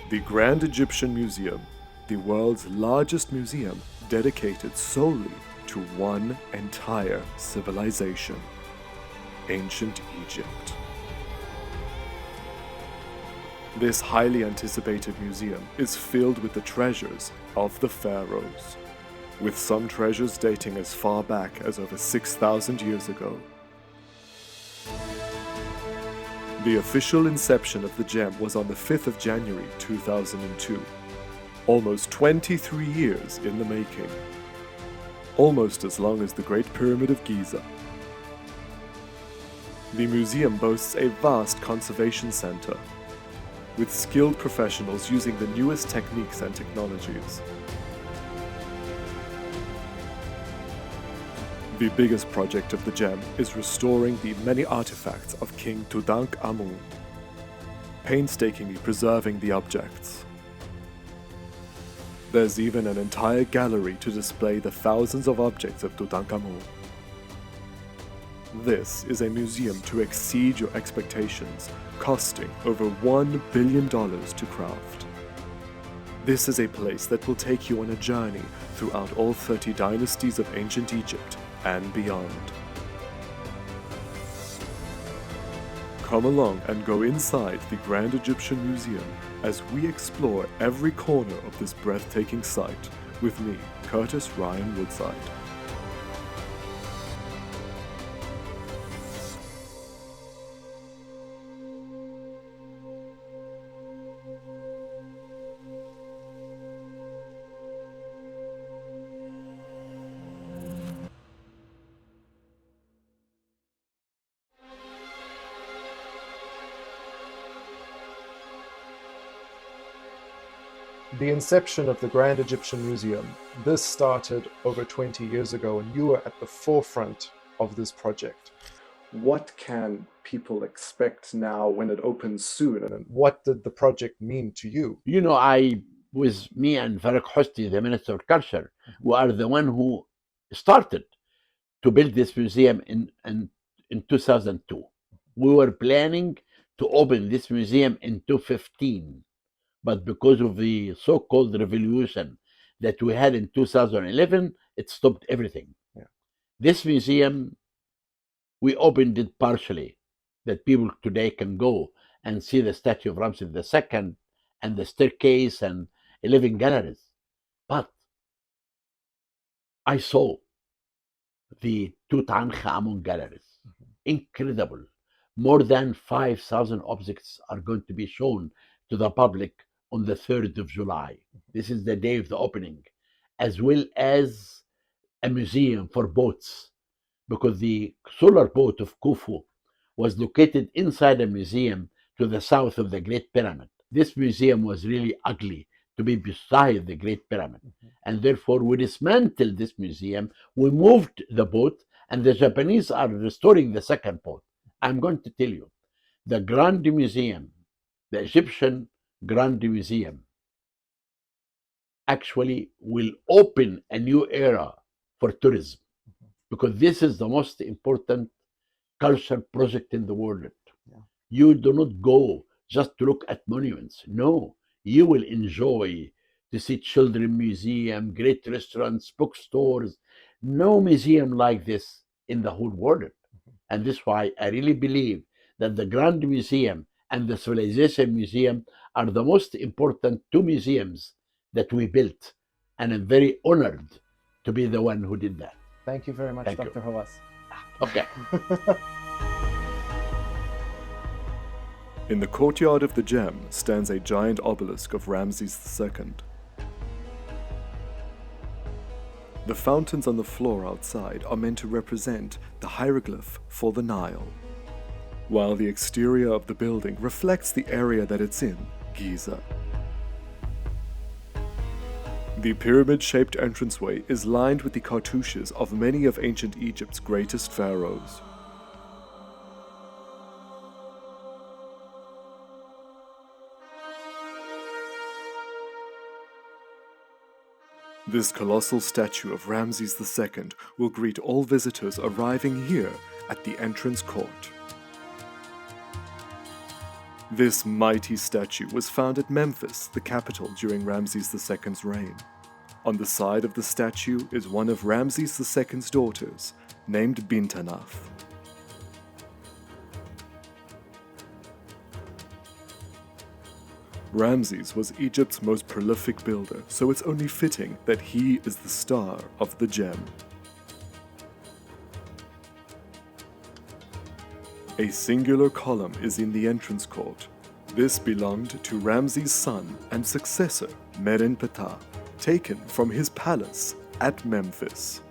The Grand Egyptian Museum, the world's largest museum dedicated solely to one entire civilization, ancient Egypt. This highly anticipated museum is filled with the treasures of the pharaohs, with some treasures dating as far back as over 6,000 years ago. The official inception of the gem was on the 5th of January 2002, almost 23 years in the making, almost as long as the Great Pyramid of Giza. The museum boasts a vast conservation center, with skilled professionals using the newest techniques and technologies. The biggest project of the gem is restoring the many artifacts of King Tutankhamun, painstakingly preserving the objects. There's even an entire gallery to display the thousands of objects of Tutankhamun. This is a museum to exceed your expectations, costing over $1 billion to craft. This is a place that will take you on a journey throughout all 30 dynasties of ancient Egypt and beyond. Come along and go inside the Grand Egyptian Museum as we explore every corner of this breathtaking site with me, Curtis Ryan Woodside. The inception of the Grand Egyptian Museum, this started over 20 years ago, and you were at the forefront of this project. What can people expect now when it opens soon, and what did the project mean to you? You know, with me and Farag Hosni, the Minister of Culture, we are the one who started to build this museum in 2002. We were planning to open this museum in 2015. But because of the so-called revolution that we had in 2011, it stopped everything. Yeah. This museum, we opened it partially, that people today can go and see the statue of Ramses II and the staircase and 11 galleries. But I saw the Tutankhamun galleries. Incredible. More than 5,000 objects are going to be shown to the public on the 3rd of July. This is the day of the opening, as well as a museum for boats, because the solar boat of Khufu was located inside a museum to the south of the Great Pyramid. This museum was really ugly to be beside the Great Pyramid, and therefore we dismantled this museum, we moved the boat, and the Japanese are restoring the second boat. I'm going to tell you, the Grand Museum, the Egyptian Grand Museum, actually will open a new era for tourism, because this is the most important culture project in the world. Yeah. You do not go just to look at monuments. No, you will enjoy to see children museum, great restaurants, bookstores. No museum like this in the whole world. And this is why I really believe that the Grand Museum and the Civilization Museum are the most important two museums that we built. And I'm very honored to be the one who did that. Thank you very much, Thank Dr. Hawass. Okay. In the courtyard of the gem stands a giant obelisk of Ramses II. The fountains on the floor outside are meant to represent the hieroglyph for the Nile, while the exterior of the building reflects the area that it's in, Giza. The pyramid-shaped entranceway is lined with the cartouches of many of ancient Egypt's greatest pharaohs. This colossal statue of Ramses II will greet all visitors arriving here at the entrance court. This mighty statue was found at Memphis, the capital, during Ramses II's reign. On the side of the statue is one of Ramses II's daughters, named Bintanaf. Ramses was Egypt's most prolific builder, so it's only fitting that he is the star of the gem. A singular column is in the entrance court. This belonged to Ramses' son and successor, Merenptah, taken from his palace at Memphis.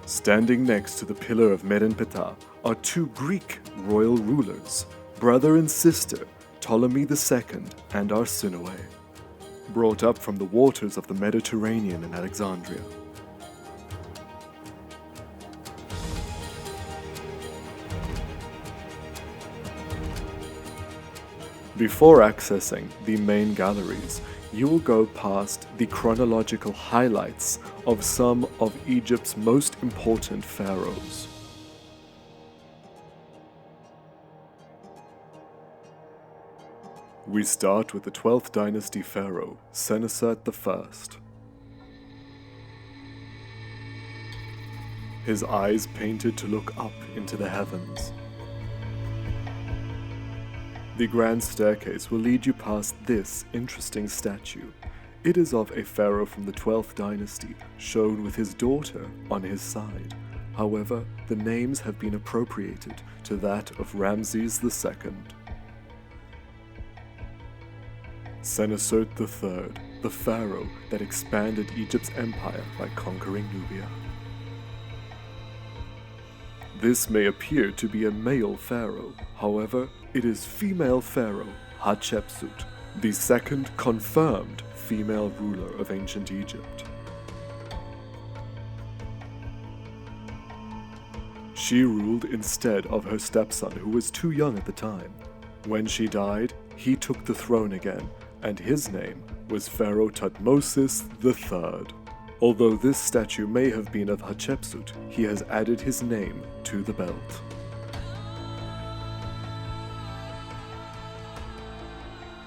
Standing next to the pillar of Merenptah are two Greek royal rulers, brother and sister, Ptolemy II and Arsinoe, brought up from the waters of the Mediterranean in Alexandria. Before accessing the main galleries, you will go past the chronological highlights of some of Egypt's most important pharaohs. We start with the 12th dynasty pharaoh, Senusert I. His eyes painted to look up into the heavens. The grand staircase will lead you past this interesting statue. It is of a pharaoh from the 12th dynasty, shown with his daughter on his side. However, the names have been appropriated to that of Ramses II. Senusert III, the pharaoh that expanded Egypt's empire by conquering Nubia. This may appear to be a male pharaoh, however, it is female pharaoh Hatshepsut, the second confirmed female ruler of ancient Egypt. She ruled instead of her stepson, who was too young at the time. When she died, he took the throne again, and his name was Pharaoh Thutmosis III. Although this statue may have been of Hatshepsut, he has added his name to the belt.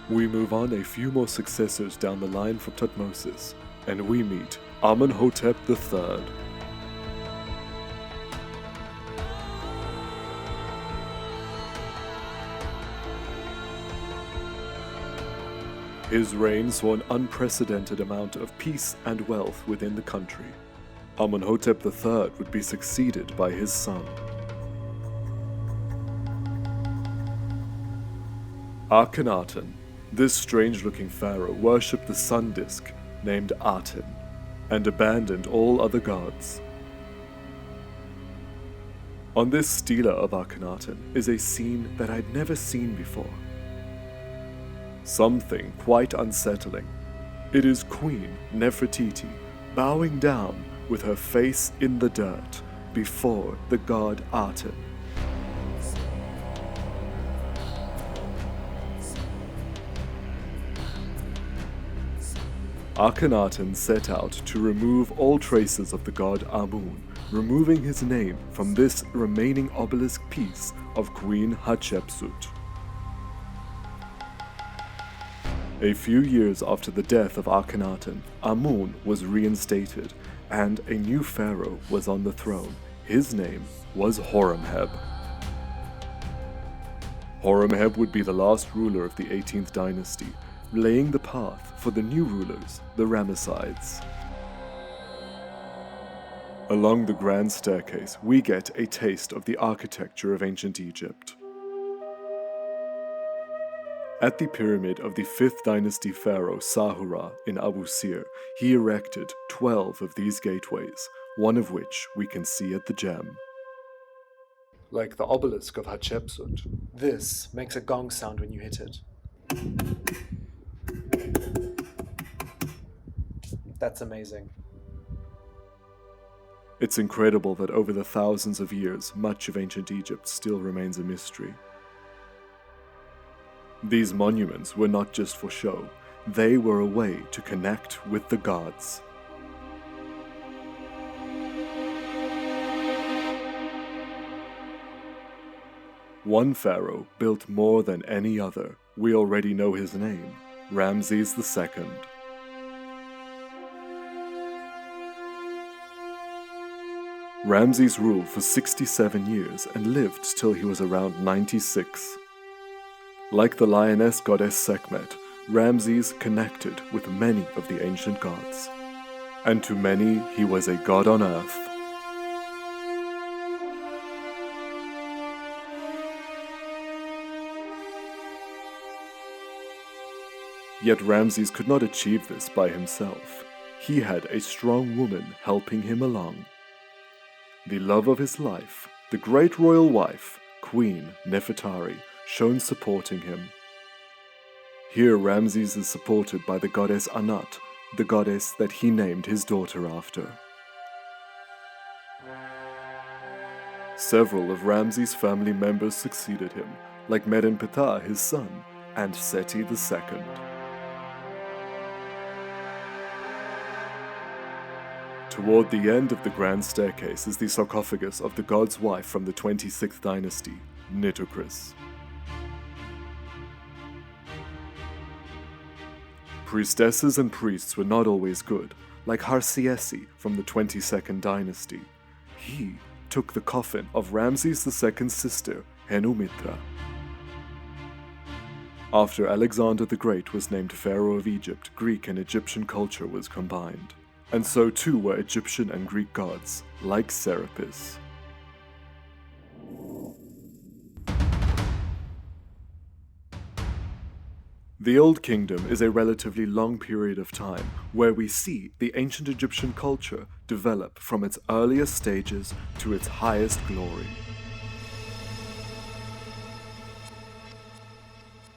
We move on a few more successors down the line from Thutmosis, and we meet Amenhotep III. His reign saw an unprecedented amount of peace and wealth within the country. Amenhotep III would be succeeded by his son. Akhenaten. This strange-looking pharaoh worshipped the sun disk named Aten and abandoned all other gods. On this stela of Akhenaten is a scene that I'd never seen before. Something quite unsettling. It is Queen Nefertiti bowing down with her face in the dirt before the god Aten. Akhenaten set out to remove all traces of the god Amun, removing his name from this remaining obelisk piece of Queen Hatshepsut. A few years after the death of Akhenaten, Amun was reinstated, and a new pharaoh was on the throne. His name was Horemheb. Horemheb would be the last ruler of the 18th dynasty, laying the path for the new rulers, the Ramessides. Along the grand staircase, we get a taste of the architecture of ancient Egypt. At the pyramid of the 5th dynasty pharaoh Sahura in Abu Sir, he erected 12 of these gateways, one of which we can see at the gem. Like the obelisk of Hatshepsut, this makes a gong sound when you hit it. That's amazing. It's incredible that over the thousands of years, much of ancient Egypt still remains a mystery. These monuments were not just for show, they were a way to connect with the gods. One pharaoh built more than any other. We already know his name, Ramses II. Ramses ruled for 67 years and lived till he was around 96. Like the lioness goddess Sekhmet, Ramses connected with many of the ancient gods. And to many, he was a god on earth. Yet Ramses could not achieve this by himself. He had a strong woman helping him along. The love of his life, the great royal wife, Queen Nefertari, shone supporting him. Here Ramses is supported by the goddess Anat, the goddess that he named his daughter after. Several of Ramses' family members succeeded him, like Merenptah, his son, and Seti II. Toward the end of the grand staircase is the sarcophagus of the god's wife from the 26th dynasty, Nitocris. Priestesses and priests were not always good, like Harsiesi from the 22nd dynasty. He took the coffin of Ramses II's sister, Henumitra. After Alexander the Great was named Pharaoh of Egypt, Greek and Egyptian culture was combined. And so too were Egyptian and Greek gods, like Serapis. The Old Kingdom is a relatively long period of time where we see the ancient Egyptian culture develop from its earliest stages to its highest glory.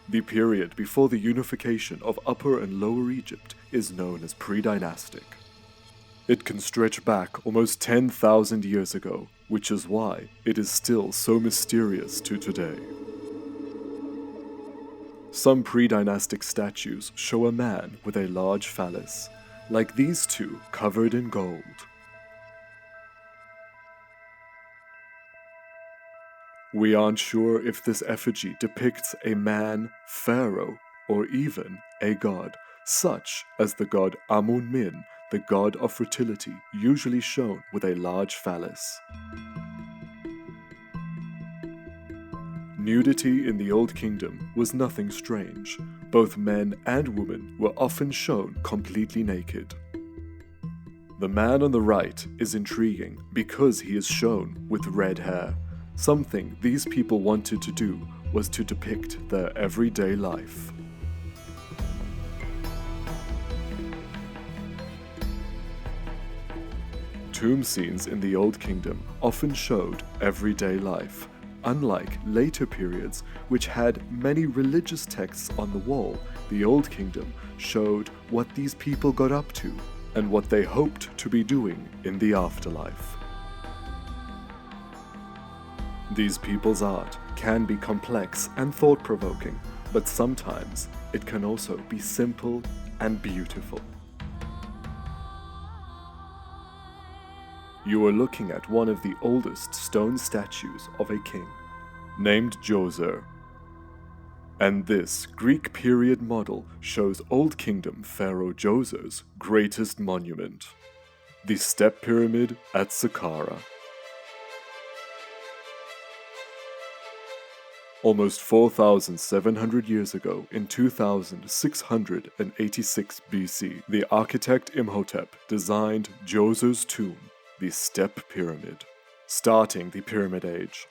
The period before the unification of Upper and Lower Egypt is known as pre-dynastic. It can stretch back almost 10,000 years ago, which is why it is still so mysterious to today. Some pre-dynastic statues show a man with a large phallus, like these two covered in gold. We aren't sure if this effigy depicts a man, pharaoh, or even a god, such as the god Amun-Min, the god of fertility, usually shown with a large phallus. Nudity in the Old Kingdom was nothing strange. Both men and women were often shown completely naked. The man on the right is intriguing because he is shown with red hair. Something these people wanted to do was to depict their everyday life. Tomb scenes in the Old Kingdom often showed everyday life, unlike later periods which had many religious texts on the wall. The Old Kingdom showed what these people got up to and what they hoped to be doing in the afterlife. These people's art can be complex and thought-provoking, but sometimes it can also be simple and beautiful. You are looking at one of the oldest stone statues of a king, named Djoser. And this Greek period model shows Old Kingdom Pharaoh Djoser's greatest monument, the Step Pyramid at Saqqara. Almost 4,700 years ago, in 2686 BC, the architect Imhotep designed Djoser's tomb, the Step Pyramid, starting the Pyramid Age.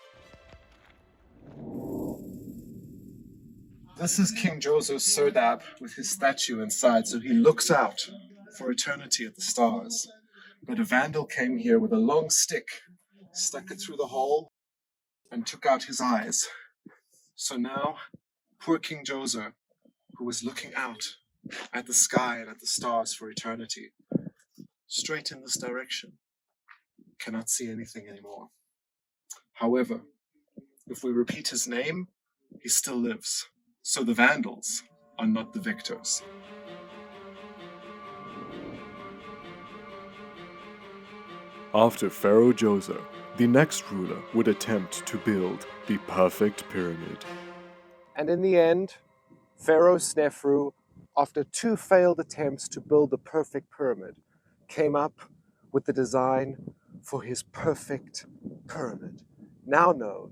This is King Djoser's serdab with his statue inside, so he looks out for eternity at the stars. But a vandal came here with a long stick, stuck it through the hole, and took out his eyes. So now, poor King Djoser, who was looking out at the sky and at the stars for eternity, straight in this direction, cannot see anything anymore. However, if we repeat his name, he still lives. So the Vandals are not the victors. After Pharaoh Djoser, the next ruler would attempt to build the perfect pyramid. And in the end, Pharaoh Snefru, after 2 failed attempts to build the perfect pyramid, came up with the design for his perfect pyramid, now known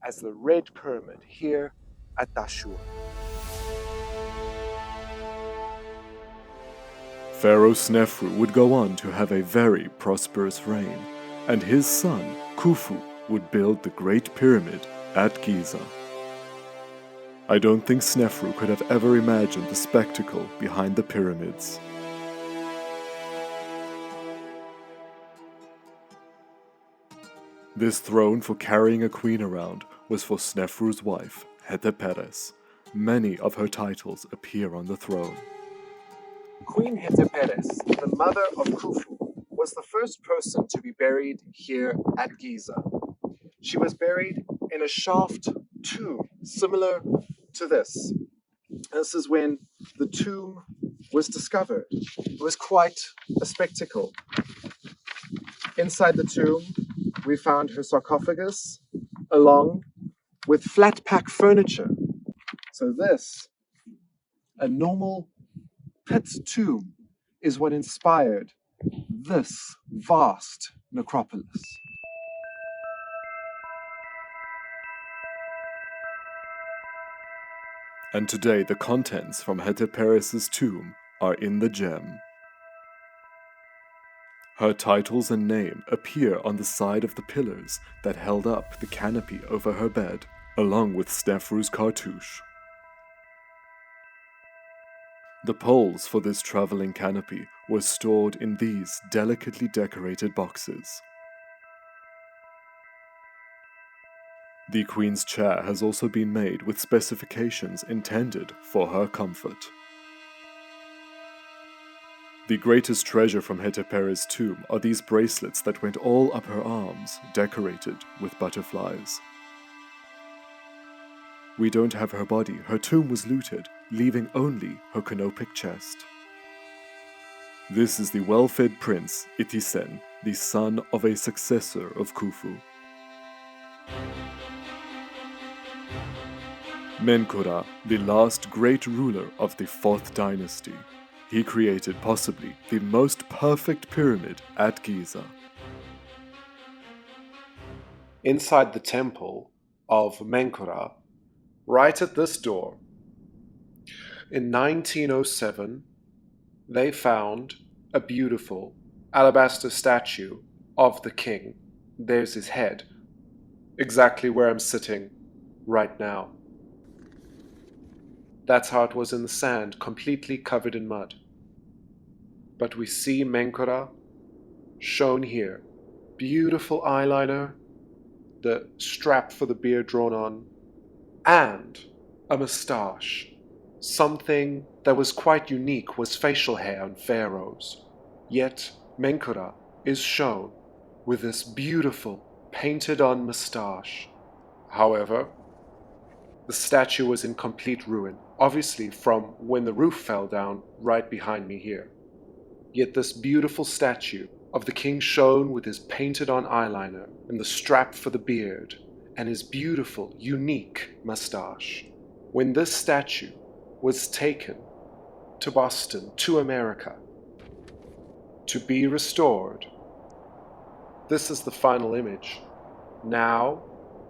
as the Red Pyramid here at Dashur. Pharaoh Snefru would go on to have a very prosperous reign, and his son, Khufu, would build the Great Pyramid at Giza. I don't think Snefru could have ever imagined the spectacle behind the pyramids. This throne for carrying a queen around was for Snefru's wife, Heteperes. Many of her titles appear on the throne. Queen Heteperes, the mother of Khufu, was the first person to be buried here at Giza. She was buried in a shaft tomb similar to this. This is when the tomb was discovered. It was quite a spectacle. Inside the tomb, we found her sarcophagus along with flat pack furniture. So this, a normal pit tomb, is what inspired this vast necropolis. And today the contents from Heteperes' tomb are in the gem. Her titles and name appear on the side of the pillars that held up the canopy over her bed, along with Snefru's cartouche. The poles for this traveling canopy were stored in these delicately decorated boxes. The Queen's chair has also been made with specifications intended for her comfort. The greatest treasure from Heteperes' tomb are these bracelets that went all up her arms, decorated with butterflies. We don't have her body. Her tomb was looted, leaving only her canopic chest. This is the well-fed prince, Itisen, the son of a successor of Khufu. Menkora, the last great ruler of the 4th dynasty. He created possibly the most perfect pyramid at Giza. Inside the temple of Menkora, right at this door, in 1907, they found a beautiful alabaster statue of the king. There's his head, exactly where I'm sitting right now. That's how it was in the sand, completely covered in mud. But we see Menkora shown here. Beautiful eyeliner, the strap for the beard drawn on, and a moustache. Something that was quite unique was facial hair on pharaohs. Yet Menkora is shown with this beautiful painted-on moustache. However, the statue was in complete ruin, obviously from when the roof fell down right behind me here. Yet this beautiful statue of the king shone with his painted-on eyeliner and the strap for the beard and his beautiful, unique moustache. When this statue was taken to Boston, to America, to be restored, this is the final image. Now,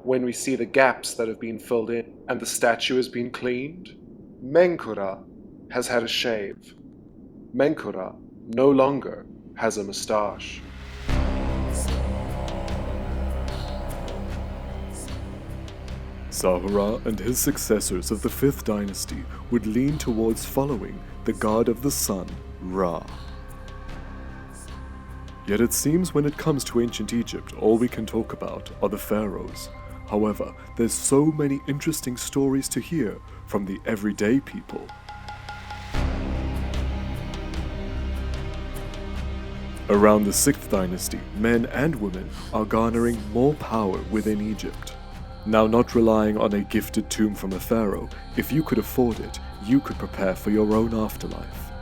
when we see the gaps that have been filled in and the statue has been cleaned, Menkora has had a shave. Menkora no longer has a moustache. Sahura and his successors of the 5th dynasty would lean towards following the god of the sun, Ra. Yet it seems when it comes to ancient Egypt, all we can talk about are the pharaohs. However, there's so many interesting stories to hear from the everyday people. Around the 6th dynasty, men and women are garnering more power within Egypt. Now, not relying on a gifted tomb from a pharaoh, if you could afford it, you could prepare for your own afterlife.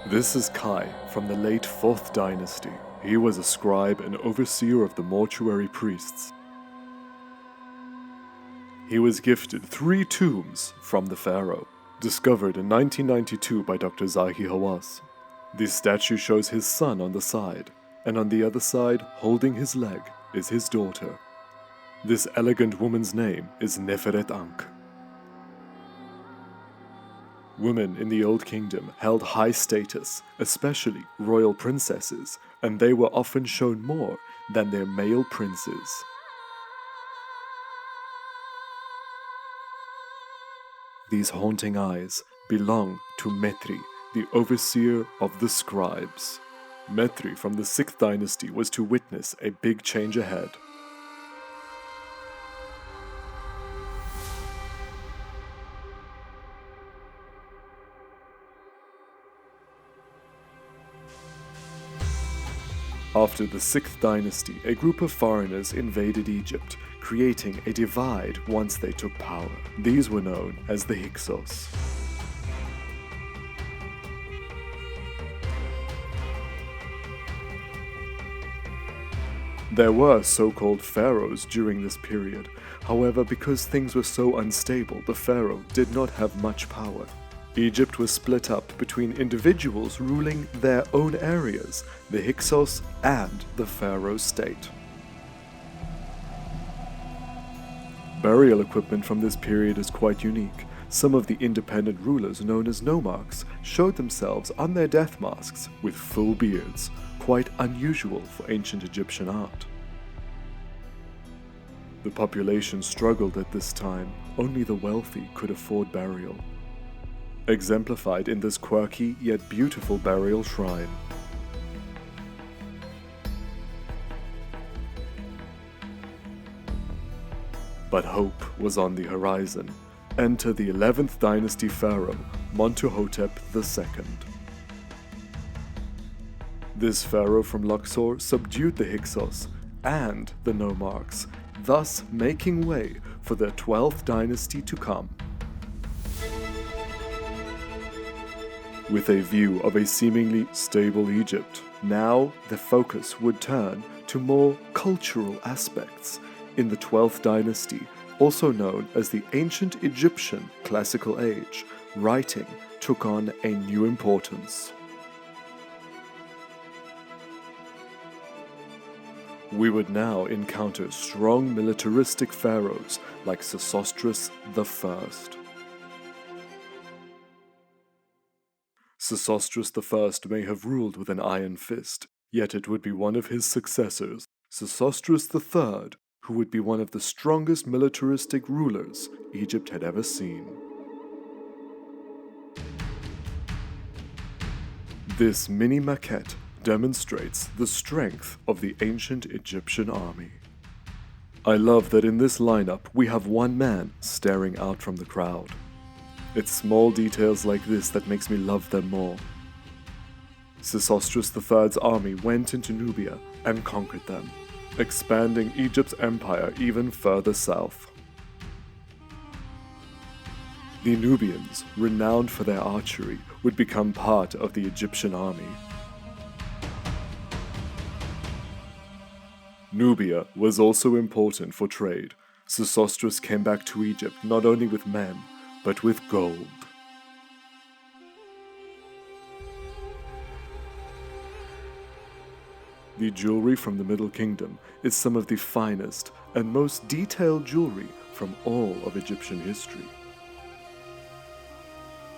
This is Kai from the late 4th dynasty. He was a scribe and overseer of the mortuary priests. He was gifted 3 tombs from the pharaoh, discovered in 1992 by Dr. Zahi Hawass. This statue shows his son on the side, and on the other side, holding his leg, is his daughter. This elegant woman's name is Neferet Ankh. Women in the Old Kingdom held high status, especially royal princesses, and they were often shown more than their male princes. These haunting eyes belong to Metri, the overseer of the scribes. Metri from the 6th dynasty was to witness a big change ahead. After the 6th dynasty, a group of foreigners invaded Egypt, creating a divide once they took power. These were known as the Hyksos. There were so-called pharaohs during this period. However, because things were so unstable, the pharaoh did not have much power. Egypt was split up between individuals ruling their own areas, the Hyksos and the pharaoh state. Burial equipment from this period is quite unique. Some of the independent rulers, known as nomarchs, showed themselves on their death masks with full beards, quite unusual for ancient Egyptian art. The population struggled at this time. Only the wealthy could afford burial, exemplified in this quirky yet beautiful burial shrine. But hope was on the horizon. Enter the 11th dynasty pharaoh, Montuhotep II. This pharaoh from Luxor subdued the Hyksos and the nomarchs, thus making way for the 12th dynasty to come. With a view of a seemingly stable Egypt, now the focus would turn to more cultural aspects. In the 12th dynasty, also known as the Ancient Egyptian Classical Age, writing took on a new importance. We would now encounter strong militaristic pharaohs like Sesostris I. Sesostris I may have ruled with an iron fist, yet it would be one of his successors, Sesostris III, who would be one of the strongest militaristic rulers Egypt had ever seen. This mini maquette demonstrates the strength of the ancient Egyptian army. I love that in this lineup we have one man staring out from the crowd. It's small details like this that makes me love them more. Sesostris III's army went into Nubia and conquered them, expanding Egypt's empire even further south. The Nubians, renowned for their archery, would become part of the Egyptian army. Nubia was also important for trade. Sesostris came back to Egypt not only with men, but with gold. The jewelry from the Middle Kingdom is some of the finest and most detailed jewelry from all of Egyptian history.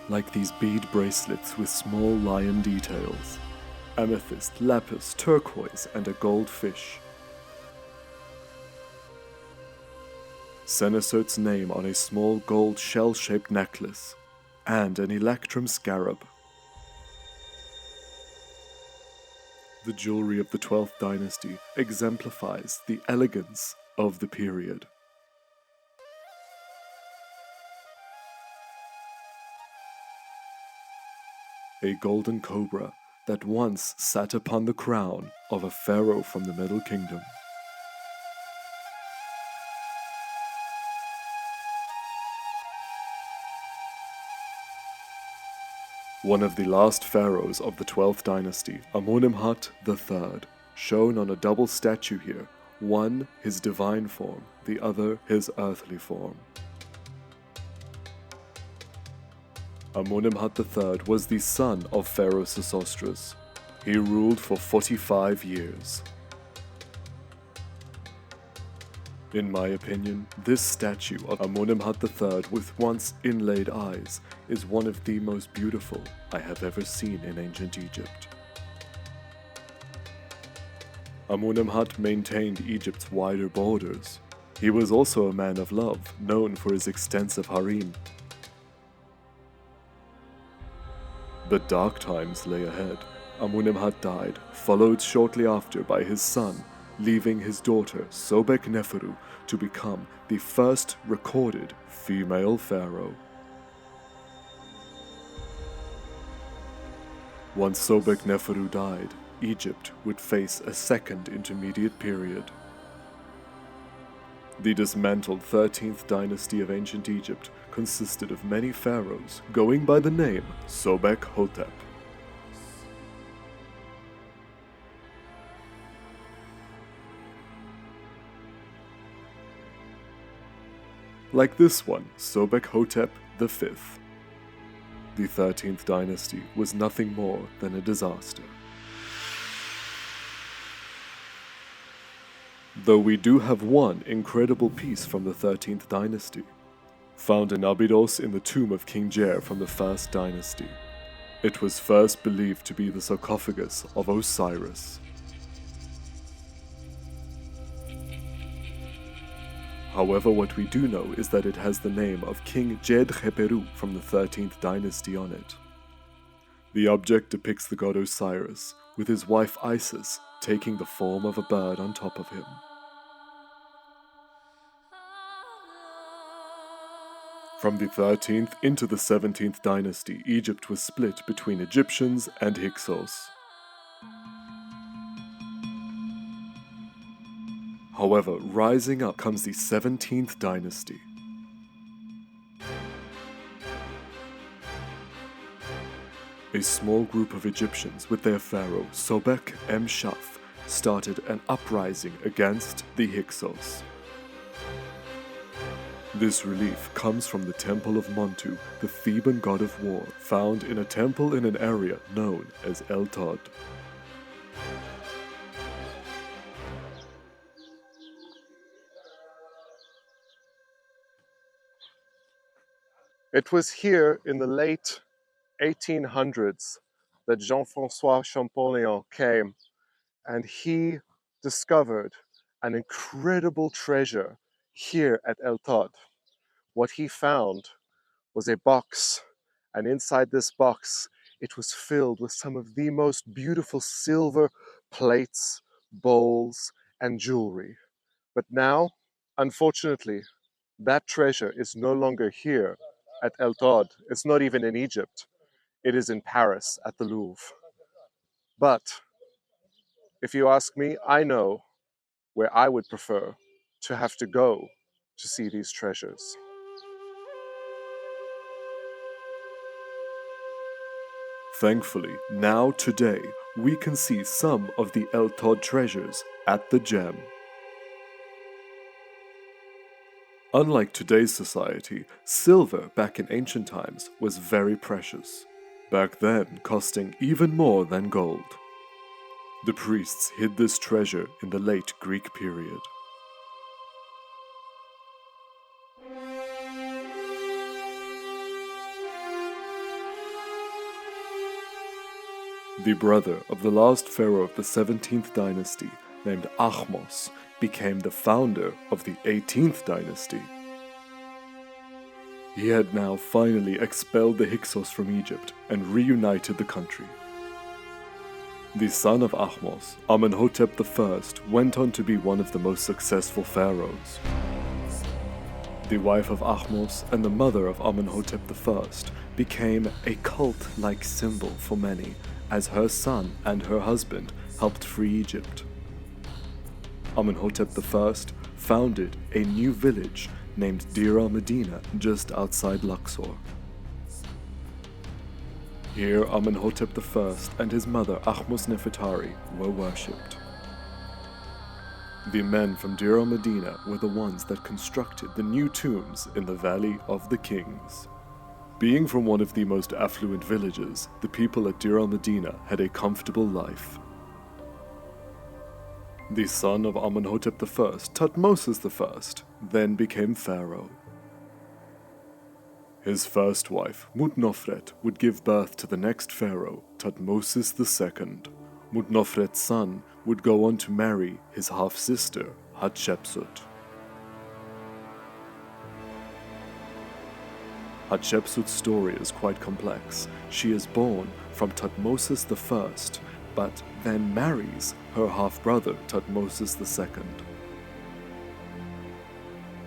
Like these bead bracelets with small lion details, amethyst, lapis, turquoise, and a gold fish. Senesert's name on a small gold shell-shaped necklace, and an electrum scarab. The jewelry of the 12th dynasty exemplifies the elegance of the period. A golden cobra that once sat upon the crown of a pharaoh from the Middle Kingdom. One of the last pharaohs of the 12th dynasty, Amenemhat III, shown on a double statue here, one his divine form, the other his earthly form. Amunimhut III was the son of Pharaoh Sesostris. He ruled for 45 years. In my opinion, this statue of Amunimhut III with once inlaid eyes is one of the most beautiful I have ever seen in ancient Egypt. Amunimhut maintained Egypt's wider borders. He was also a man of love, known for his extensive harem. But dark times lay ahead. Amunimhut died, followed shortly after by his son, leaving his daughter Sobek Neferu to become the first recorded female pharaoh. Once Sobek Neferu died, Egypt would face a second intermediate period. The dismantled 13th dynasty of ancient Egypt consisted of many pharaohs going by the name Sobek Hotep. Like this one, Sobek Hotep V. The 13th dynasty was nothing more than a disaster. Though we do have one incredible piece from the 13th dynasty, found in Abydos in the tomb of King Jer from the 1st dynasty. It was first believed to be the sarcophagus of Osiris. However, what we do know is that it has the name of King Djedkheperu from the 13th dynasty on it. The object depicts the god Osiris, with his wife Isis taking the form of a bird on top of him. From the 13th into the 17th dynasty, Egypt was split between Egyptians and Hyksos. However, rising up comes the 17th dynasty. A small group of Egyptians with their pharaoh, Sobek Shaf, started an uprising against the Hyksos. This relief comes from the Temple of Montu, the Theban god of war, found in a temple in an area known as El Tod. It was here in the late 1800s that Jean-François Champollion came, and he discovered an incredible treasure here at El Tod. What he found was a box, and inside this box it was filled with some of the most beautiful silver plates, bowls, and jewelry. But now, unfortunately, that treasure is no longer here at El Tod. It's not even in Egypt. It is in Paris at the Louvre. But if you ask me, I know where I would prefer to have to go to see these treasures. Thankfully, now today, we can see some of the El Tod treasures at the gem. Unlike today's society, silver back in ancient times was very precious, back then costing even more than gold. The priests hid this treasure in the late Greek period. The brother of the last pharaoh of the 17th dynasty, named Ahmos, became the founder of the 18th dynasty. He had now finally expelled the Hyksos from Egypt and reunited the country. The son of Ahmos, Amenhotep I, went on to be one of the most successful pharaohs. The wife of Ahmos and the mother of Amenhotep I became a cult-like symbol for many, as her son and her husband helped free Egypt. Amenhotep I founded a new village named Dir al-Medina just outside Luxor. Here Amenhotep I and his mother Ahmos Nefertari were worshipped. The men from Dir al-Medina were the ones that constructed the new tombs in the Valley of the Kings. Being from one of the most affluent villages, the people at Dir al-Medina had a comfortable life. The son of Amenhotep I, Thutmose I, then became pharaoh. His first wife, Mutnofret, would give birth to the next pharaoh, Thutmose II. Mutnofret's son would go on to marry his half-sister, Hatshepsut. Hatshepsut's story is quite complex. She is born from Thutmose I, but then marries her half-brother, Thutmose II.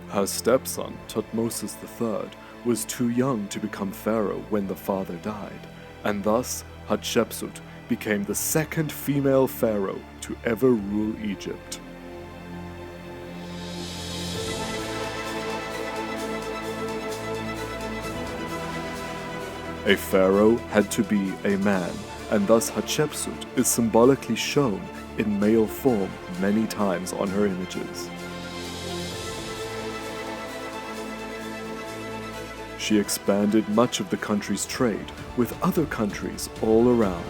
Her stepson, Thutmose III, was too young to become pharaoh when the father died, and thus Hatshepsut became the second female pharaoh to ever rule Egypt. A pharaoh had to be a man, and thus Hatshepsut is symbolically shown in male form many times on her images. She expanded much of the country's trade with other countries all around.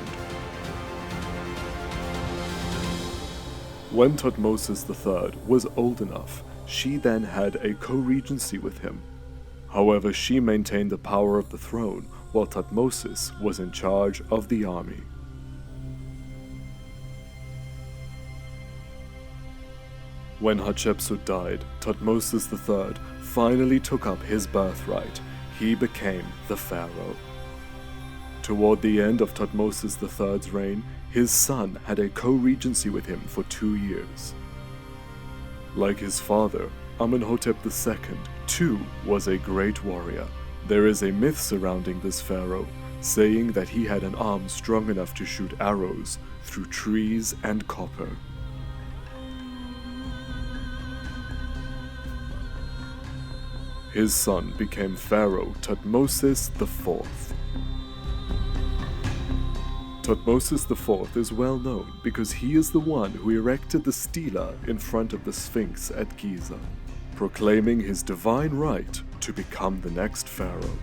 When Thutmose III was old enough, she then had a co-regency with him. However, she maintained the power of the throne while Thutmose was in charge of the army. When Hatshepsut died, Thutmose III finally took up his birthright. He became the pharaoh. Toward the end of Thutmose III's reign, his son had a co-regency with him for 2 years. Like his father, Amenhotep II, too, was a great warrior. There is a myth surrounding this pharaoh, saying that he had an arm strong enough to shoot arrows through trees and copper. His son became Pharaoh Thutmose IV. Thutmose IV is well known because he is the one who erected the stela in front of the Sphinx at Giza, proclaiming his divine right to become the next pharaoh.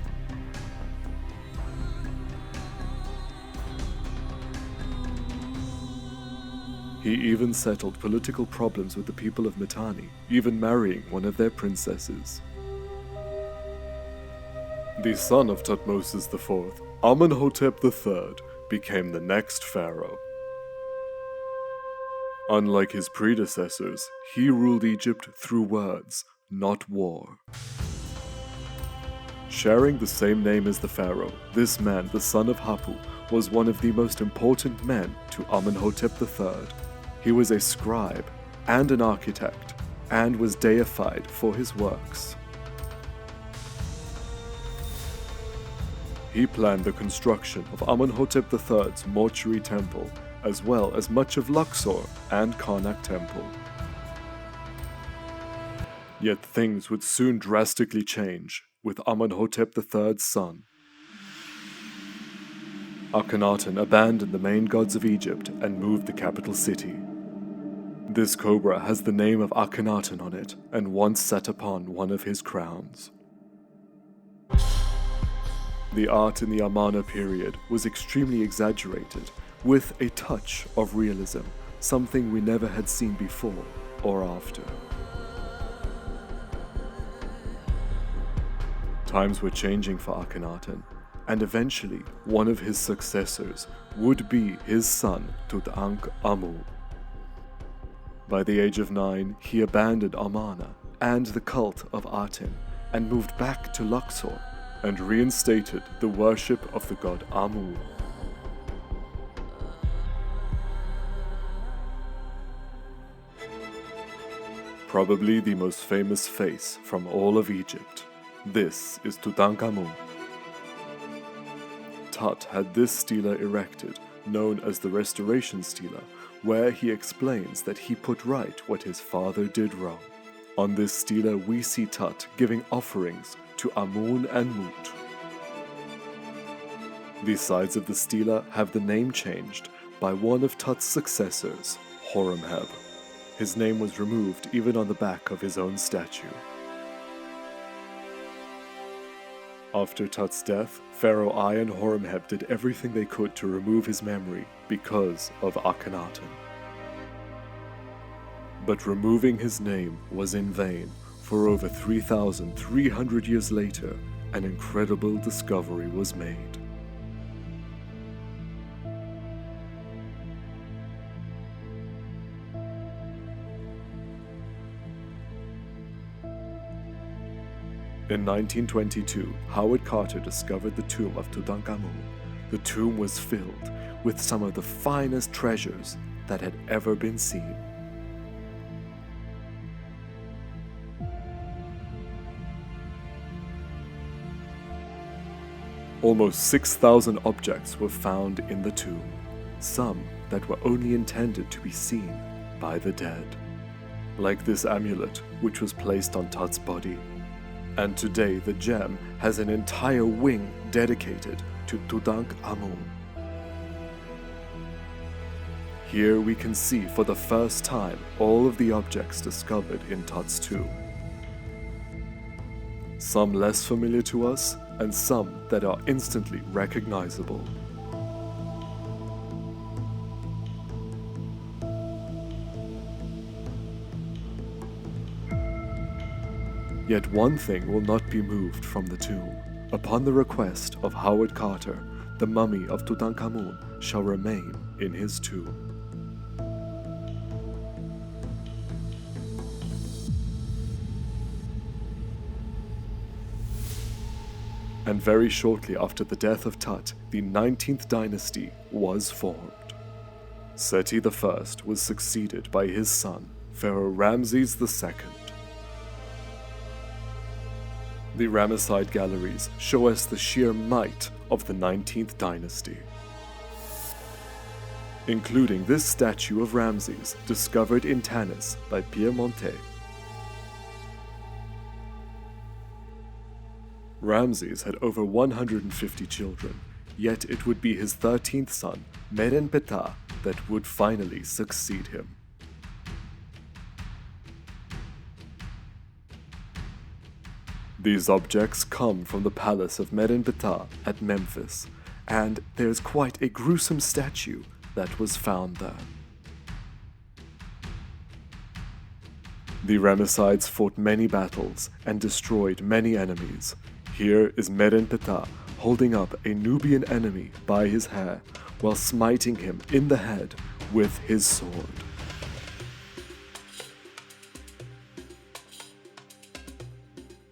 He even settled political problems with the people of Mitanni, even marrying one of their princesses. The son of Thutmose IV, Amenhotep III, became the next pharaoh. Unlike his predecessors, he ruled Egypt through words, not war. Sharing the same name as the pharaoh, this man, the son of Hapu, was one of the most important men to Amenhotep III. He was a scribe and an architect, and was deified for his works. He planned the construction of Amenhotep III's mortuary temple, as well as much of Luxor and Karnak temple. Yet things would soon drastically change with Amenhotep III's son. Akhenaten abandoned the main gods of Egypt and moved the capital city. This cobra has the name of Akhenaten on it and once sat upon one of his crowns. The art in the Amarna period was extremely exaggerated, with a touch of realism, something we never had seen before or after. Times were changing for Akhenaten, and eventually one of his successors would be his son Tutankhamun. By the age of 9, he abandoned Amarna and the cult of Aten and moved back to Luxor and reinstated the worship of the god Amun. Probably the most famous face from all of Egypt. This is Tutankhamun. Tut had this stela erected, known as the Restoration Stela, where he explains that he put right what his father did wrong. On this stela we see Tut giving offerings to Amun and Mut. The sides of the stela have the name changed by one of Tut's successors, Horemheb. his name was removed even on the back of his own statue. After Tut's death, Pharaoh I and Horemheb did everything they could to remove his memory because of Akhenaten. But removing his name was in vain. For over 3,300 years later, an incredible discovery was made. In 1922, Howard Carter discovered the tomb of Tutankhamun. The tomb was filled with some of the finest treasures that had ever been seen. Almost 6,000 objects were found in the tomb, some that were only intended to be seen by the dead, like this amulet which was placed on Tut's body. And today the gem has an entire wing dedicated to Tutankhamun. Here we can see for the first time all of the objects discovered in Tut's tomb. Some less familiar to us, and some that are instantly recognizable. Yet one thing will not be moved from the tomb. Upon the request of Howard Carter, the mummy of Tutankhamun shall remain in his tomb. And very shortly after the death of Tut, the 19th dynasty was formed. Seti I was succeeded by his son, Pharaoh Ramses II. The Ramesside galleries show us the sheer might of the 19th dynasty, including this statue of Ramses discovered in Tanis by Piemonte. Ramses had over 150 children, yet it would be his 13th son, Merenptah, that would finally succeed him. These objects come from the palace of Merenptah at Memphis, and there's quite a gruesome statue that was found there. The Ramessides fought many battles and destroyed many enemies. Here is Merenptah holding up a Nubian enemy by his hair while smiting him in the head with his sword.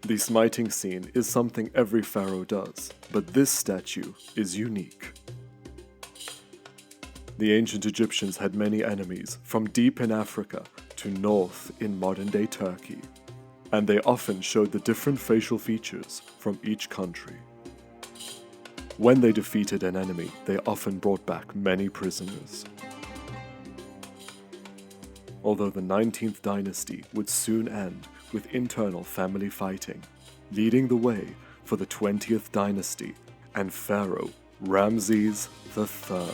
The smiting scene is something every pharaoh does, but this statue is unique. The ancient Egyptians had many enemies, from deep in Africa to north in modern-day Turkey, and they often showed the different facial features from each country. When they defeated an enemy, they often brought back many prisoners. Although the 19th dynasty would soon end with internal family fighting, leading the way for the 20th dynasty and Pharaoh Ramses III.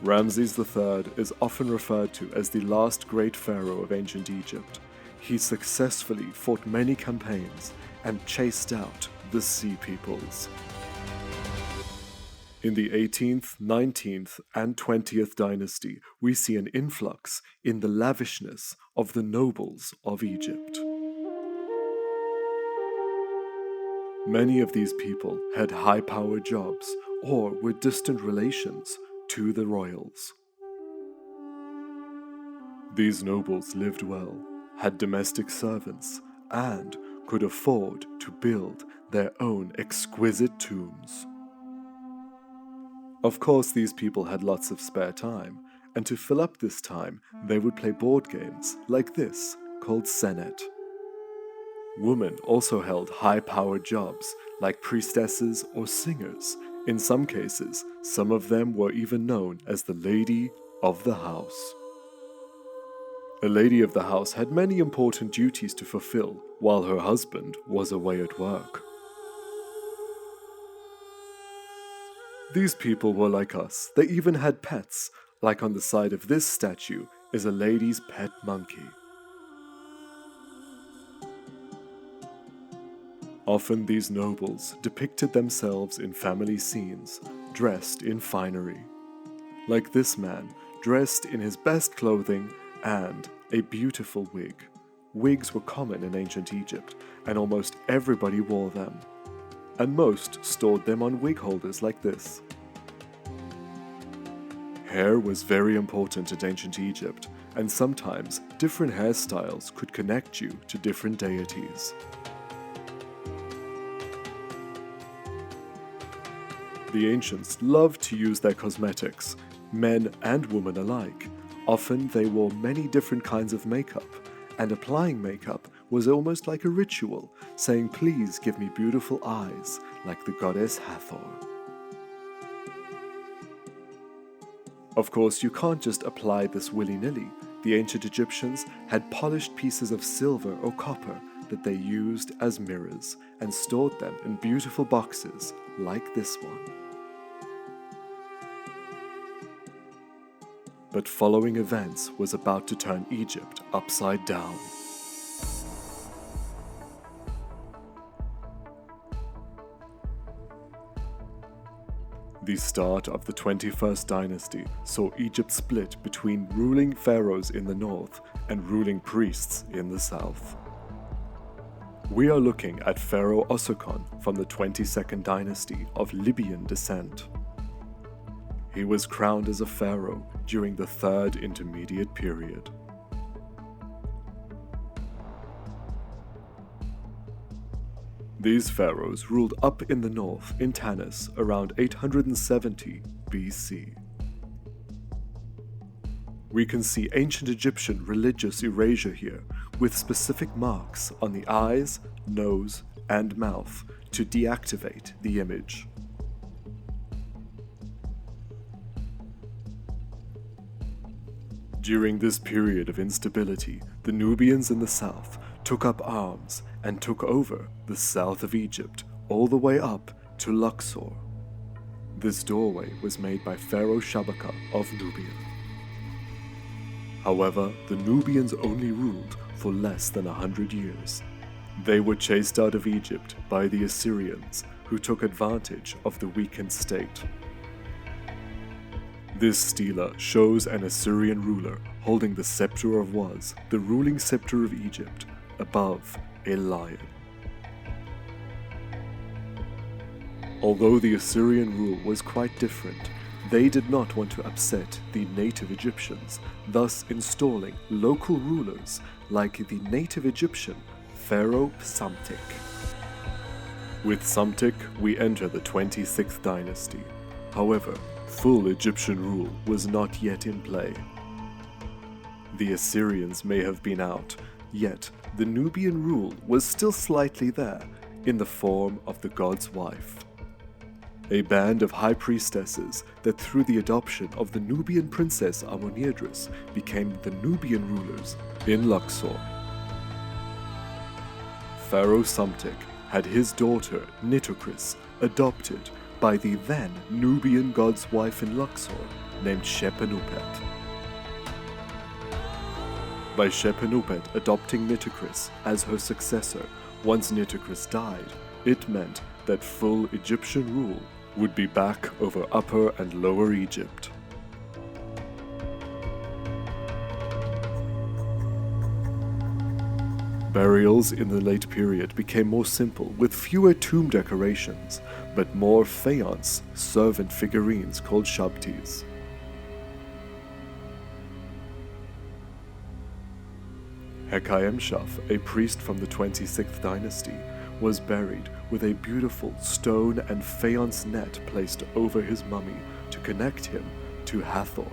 Ramses III is often referred to as the last great pharaoh of ancient Egypt. He successfully fought many campaigns and chased out the Sea Peoples. In the 18th, 19th, and 20th dynasty, we see an influx in the lavishness of the nobles of Egypt. Many of these people had high-powered jobs or were distant relations to the royals. These nobles lived well, had domestic servants, and could afford to build their own exquisite tombs. Of course, these people had lots of spare time, and to fill up this time, they would play board games like this, called Senet. Women also held high-powered jobs, like priestesses or singers. In some cases, some of them were even known as the Lady of the House. A lady of the house had many important duties to fulfill while her husband was away at work. These people were like us. They even had pets, like on the side of this statue is a lady's pet monkey. Often these nobles depicted themselves in family scenes, dressed in finery. Like this man, dressed in his best clothing and a beautiful wig. Wigs were common in ancient Egypt, and almost everybody wore them. And most stored them on wig holders like this. Hair was very important in ancient Egypt, and sometimes different hairstyles could connect you to different deities. The ancients loved to use their cosmetics, men and women alike. Often they wore many different kinds of makeup, and applying makeup was almost like a ritual, saying, "Please give me beautiful eyes," like the goddess Hathor. Of course, you can't just apply this willy-nilly. The ancient Egyptians had polished pieces of silver or copper that they used as mirrors and stored them in beautiful boxes like this one. But following events was about to turn Egypt upside down. The start of the 21st dynasty saw Egypt split between ruling pharaohs in the north and ruling priests in the south. We are looking at Pharaoh Osokon from the 22nd dynasty of Libyan descent. He was crowned as a pharaoh during the Third Intermediate Period. These pharaohs ruled up in the north in Tanis around 870 BC. We can see ancient Egyptian religious erasure here, with specific marks on the eyes, nose, and mouth to deactivate the image. During this period of instability, the Nubians in the south took up arms and took over the south of Egypt all the way up to Luxor. This doorway was made by Pharaoh Shabaka of Nubia. However, the Nubians only ruled for less than 100 years. They were chased out of Egypt by the Assyrians, who took advantage of the weakened state. This stela shows an Assyrian ruler holding the scepter of Waz, the ruling scepter of Egypt, above a lion. Although the Assyrian rule was quite different, they did not want to upset the native Egyptians, thus installing local rulers like the native Egyptian Pharaoh Psamtik. With Psamtik, we enter the 26th dynasty. However, full Egyptian rule was not yet in play. The Assyrians may have been out, yet the Nubian rule was still slightly there, in the form of the god's wife. A band of high priestesses that through the adoption of the Nubian princess Amuniadris became the Nubian rulers in Luxor. Pharaoh Psamtik had his daughter Nitocris adopted by the then Nubian god's wife in Luxor named Shepenupet. By Shepenupet adopting Nitocris as her successor, once Nitocris died, it meant that full Egyptian rule would be back over Upper and Lower Egypt. Burials in the late period became more simple, with fewer tomb decorations, but more faience servant figurines called shabtis. Hekayemshaf, a priest from the 26th dynasty, was buried with a beautiful stone and faience net placed over his mummy to connect him to Hathor,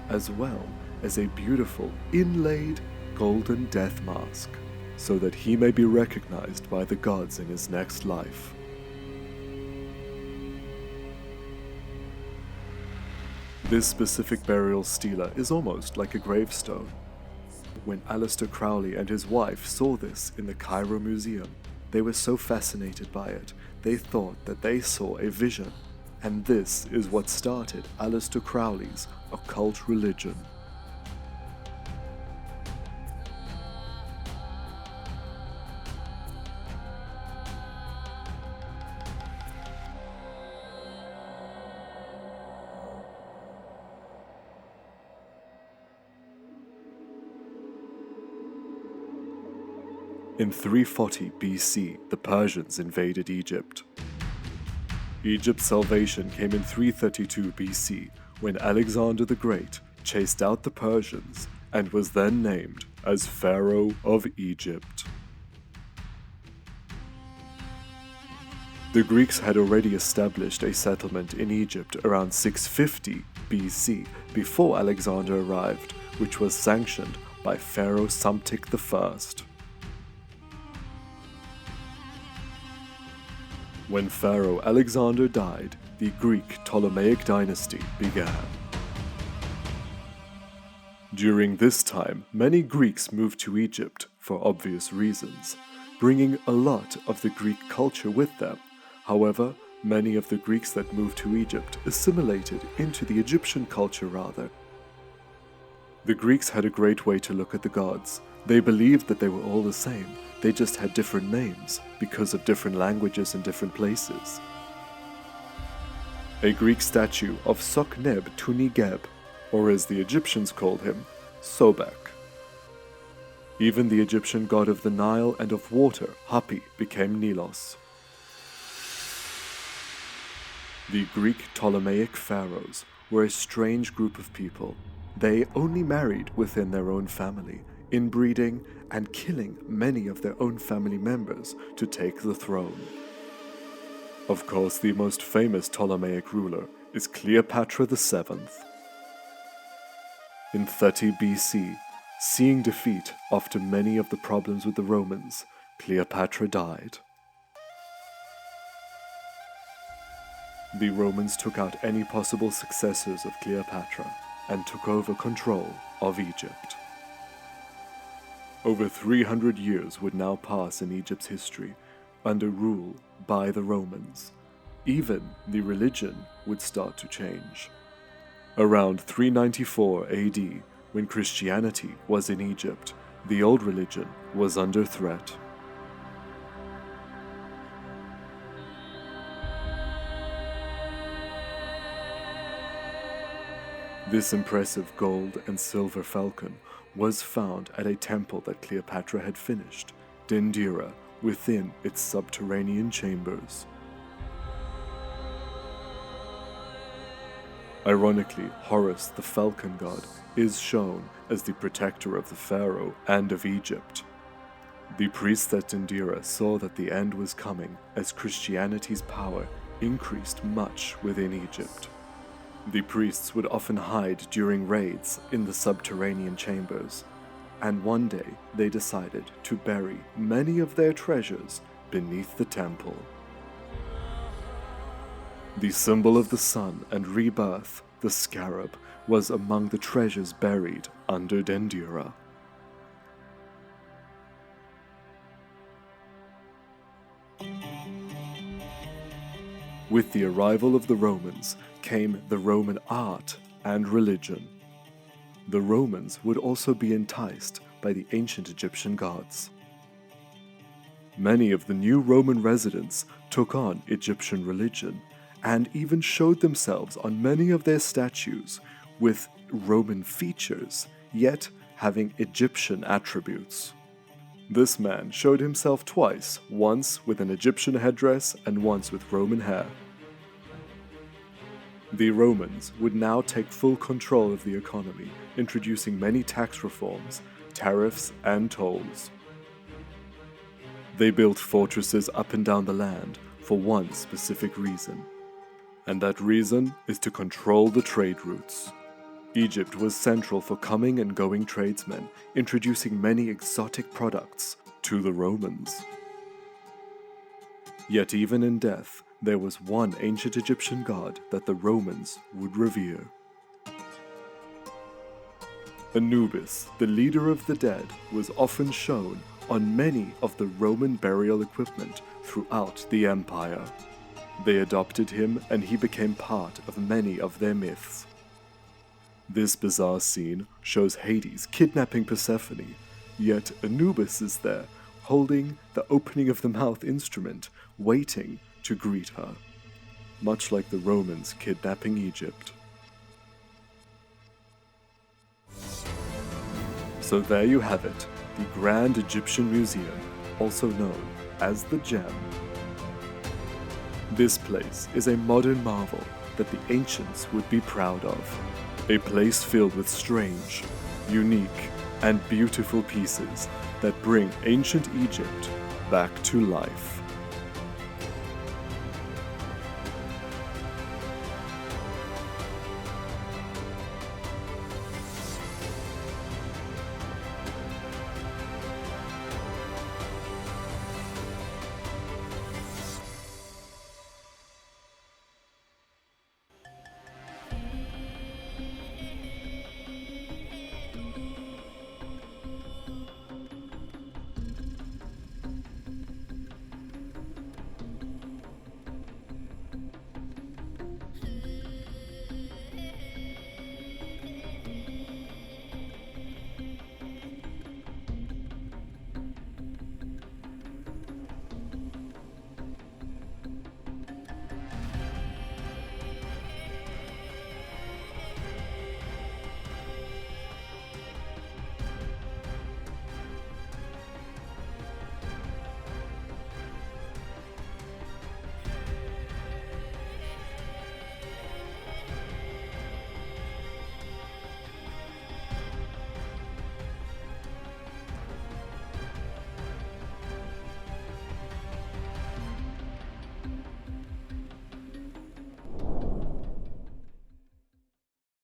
as well as a beautiful inlaid golden death mask, so that he may be recognized by the gods in his next life. This specific burial stela is almost like a gravestone. When Aleister Crowley and his wife saw this in the Cairo Museum, they were so fascinated by it, they thought that they saw a vision, and this is what started Aleister Crowley's occult religion. In 340 BC, the Persians invaded Egypt. Egypt's salvation came in 332 BC, when Alexander the Great chased out the Persians and was then named as Pharaoh of Egypt. The Greeks had already established a settlement in Egypt around 650 BC before Alexander arrived, which was sanctioned by Pharaoh Psamtik I. When Pharaoh Alexander died, the Greek Ptolemaic dynasty began. During this time, many Greeks moved to Egypt for obvious reasons, bringing a lot of the Greek culture with them. However, many of the Greeks that moved to Egypt assimilated into the Egyptian culture rather. The Greeks had a great way to look at the gods. They believed that they were all the same. They just had different names because of different languages in different places. A Greek statue of Sokneb Tunigeb, or as the Egyptians called him, Sobek. Even the Egyptian god of the Nile and of water, Hapi, became Nilos. The Greek Ptolemaic pharaohs were a strange group of people. They only married within their own family, inbreeding and killing many of their own family members to take the throne. Of course, the most famous Ptolemaic ruler is Cleopatra VII. In 30 BC, seeing defeat after many of the problems with the Romans, Cleopatra died. The Romans took out any possible successors of Cleopatra and took over control of Egypt. Over 300 years would now pass in Egypt's history under rule by the Romans. Even the religion would start to change. Around 394 AD, when Christianity was in Egypt, the old religion was under threat. This impressive gold and silver falcon was found at a temple that Cleopatra had finished, Dendera, within its subterranean chambers. Ironically, Horus, the falcon god, is shown as the protector of the pharaoh and of Egypt. The priests at Dendera saw that the end was coming as Christianity's power increased much within Egypt. The priests would often hide during raids in the subterranean chambers, and one day they decided to bury many of their treasures beneath the temple. The symbol of the sun and rebirth, the scarab, was among the treasures buried under Dendera. With the arrival of the Romans came the Roman art and religion. The Romans would also be enticed by the ancient Egyptian gods. Many of the new Roman residents took on Egyptian religion and even showed themselves on many of their statues with Roman features, yet having Egyptian attributes. This man showed himself twice, once with an Egyptian headdress and once with Roman hair. The Romans would now take full control of the economy, introducing many tax reforms, tariffs, and tolls. They built fortresses up and down the land for one specific reason, and that reason is to control the trade routes. Egypt was central for coming and going tradesmen, introducing many exotic products to the Romans. Yet even in death, there was one ancient Egyptian god that the Romans would revere. Anubis, the leader of the dead, was often shown on many of the Roman burial equipment throughout the empire. They adopted him, and he became part of many of their myths. This bizarre scene shows Hades kidnapping Persephone, yet Anubis is there, holding the opening of the mouth instrument, waiting to greet her, much like the Romans kidnapping Egypt. So there you have it, the Grand Egyptian Museum, also known as the Gem. This place is a modern marvel that the ancients would be proud of. A place filled with strange, unique, and beautiful pieces that bring ancient Egypt back to life.